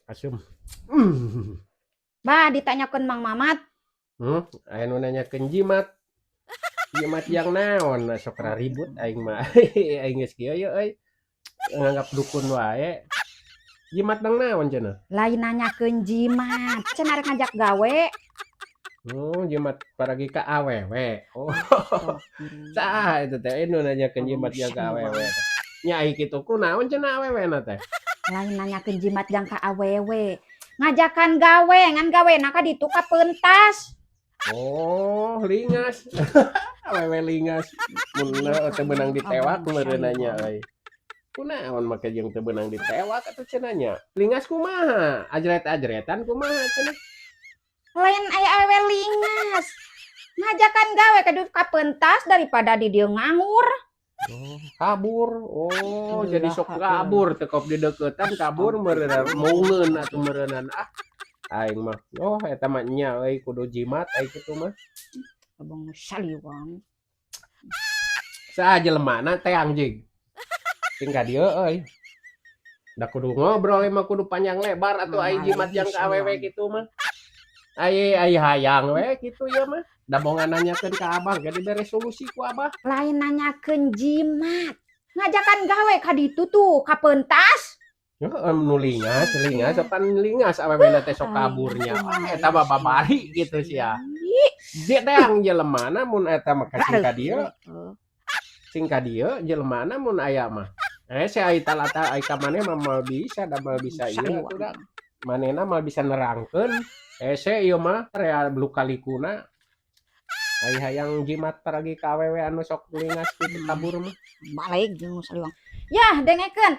Asum. Bah, ditanyakan Mang Mamat. Anu nanyakeun jimat. Jimat yang naon sok ribut aing mah. Aing geus kieu ye euy. Nganggap dukun wae. Jimat nang naon cenah? Lain nanyakeun jimat. Cenah arek ngajak gawe. Jimat paragi ka awewe. Oh. Astagfirullah. Saha eta teh anu nanyakeun jimat yang ka awewe teh. Nya ai kitu kunaon cenah awewena teh? Lain nanyakeun jimat jang ka awewe. Ngajakan gawe, ngan gawena ka ditu ka peuntas. Oh, lingas. Awewe lingas. Mun teu meunang ditewak meureunna nya euy. Kunaon make jeung teu beunang ditewak atuh cenah nya. Lingas kumaha? Ajret-ajretan kumaha cenah? Lain aya awewe lingas. Ngajakan gawe ka ditu ka peuntas daripada di dieu nganggur. Kabur. Oh, jadi sok kabur teu kop di deuketan kabur meureunna moungeun atuh meureunna. Aing mah. Oh, eta mah nya euy kudu jimat ai kitu mah. Abang saliwang. Saha jelemana teang jig. Tinggal dieu euy. Da kudu ngobrol mah kudu panjang lebar atuh ai jimat yang ka awewe kitu mah. Ai hayang we kitu ya mah. Da bongan nanyakeun ka Abah ge dibere solusi ku Abah. Lain nanyakeun jimat. Ngajakan gawe ka ditu tuh ka peuntas. Heeh, nu lingas pan lingas awewena teh sok kaburnya. Eta mah babari gitu sia. Dia teang jelemana mun eta mah cing ka dieu. Cing ka dieu jelemana mun aya mah. Si ai talata ai ka maneh mah moal bisa da moal bisa ieu atuh da. Manehna mah bisa nerangkeun. Se ieu mah rea luka-likuna. Ai hayang jimat paragi ka awewe anu sok lingas kitu kabur mah. Balik jeung saliwang. Yah, dengekeun.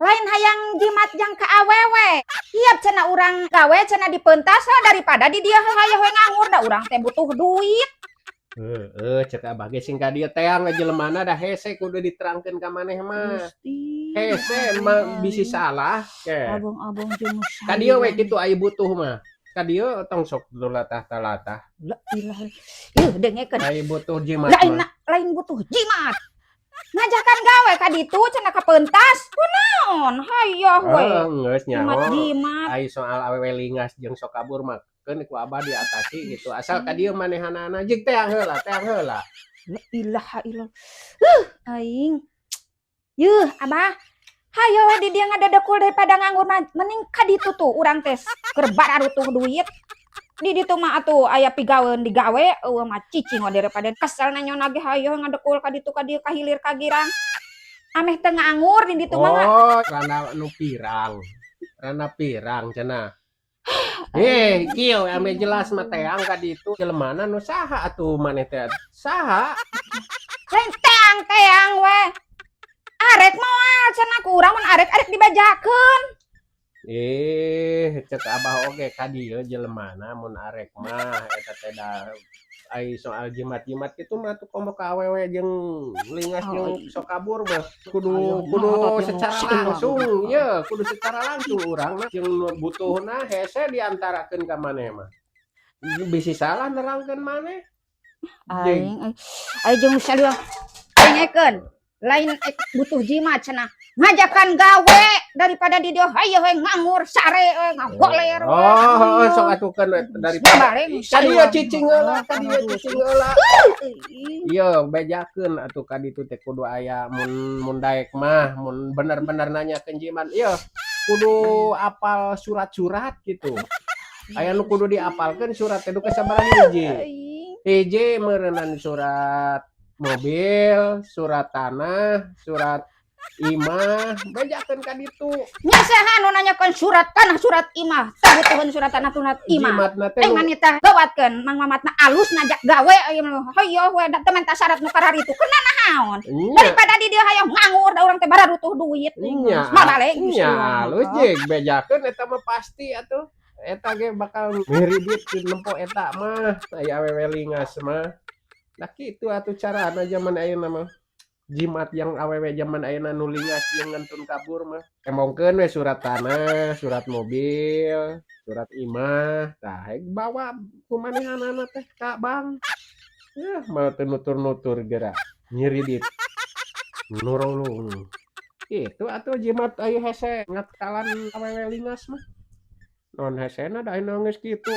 Lain hayang jimat jang ka awewe. Tiap cenah urang gawe cenah di peuntas daripada di dieu hayang we nganggur da urang teh butuh duit. Cek Abah ge sing ka dieu teang jelemana da hese kudu diterangkeun ka maneh mah. Hese mah bisi salah ke. Abang jeung Ka dieu we kitu aya butuh mah. Ka dieu tong sok latah-latah. La ilaha. Yuh dengekeun. Aya butuh jimat mah. Lain butuh jimat. Ngajakan gawe ka ditu cenah ka peuntas. Kunaon? Hayoh we. Geus nya. Jimat. Ai soal awewe lingas jeung sok kabur mah keun ku Abah diatasi gitu. Asal ka dieu manehanana jeung teang heula. La ilaha illallah. Aing. Yuh, Abah. Hayo we di dieu ngadedekul daripada nganggur mending ka ditu tuh urang teh keur bararutuh duit. Di ditu mah atuh aya pigaweun digawe eueuh mah cicing we daripada kesel nanyona ge hayo ngadekul ka ditu ka dieu ka hilir ka girang. Ameh teu nganggur di ditu mah. Oh, rana nu pirang. Rana pirang cenah. Kieu ame jelas mah teang ka ditu jelemana nu saha atuh maneh teh? Saha? Lain teang we. Arek moal cenah ku urang mun arek dibajakeun. Cek Abah oge ka dieu jelemana mun arek mah eta teh da ai soal jimat-jimat kitu mah tuh komo ka awewe jeung lingas jeung sok kabur mah kudu secara langsung ye kudu secara langsung urang mah jeung butuhna hese diantarakeun ka maneh mah bisi salah nerangkeun maneh Aing jeung saliwang dengekeun lain butuh jimat cenah ngajakan gawe daripada di dieu hayo we nganggur sare we ngagoler we. Sok atukeun daripada tadieu cicing heula Iya bejakeun atuh ka ditu teh kudu aya mun daek mah mun bener-bener nanyakeun jimat ieu kudu apal surat-surat gitu. Aya nu kudu diapalkeun surat teh sabaraha hiji meureunnan surat mobil, surat tanah, surat imah, bejakeun ka ditu. Nya saha nu nanyakeun surat tanah, surat imah, sabutuheun surat tanah, surat imah. Jimatna teh manita gawatkeun Mang Mamatna alus ngajak gawe ieu mah. Hayo we da teu menta syarat nu kararitu keuna naon. Daripada di dieu hayang nganggur da urang teh bararutuh duit. Mabalik nya alus jeung bejakeun eta mah pasti atuh. Eta ge bakal ngiridit nempo eta mah aya awewe lingas mah. Nah kitu atuh carana zaman ayeuna mah. Jimat yang awewe zaman ayeuna nu lingas jeung ngantun kabur mah. Emongkeun we surat tanah, surat mobil, surat imah, tah bawa kumanehanana teh ka bank. Yah, mau teu nutur-nutur geura ngiridit. Nurulung. Itu atuh jimat aya hese ngakalan awewe lingas mah. Non hesena da nangis gitu.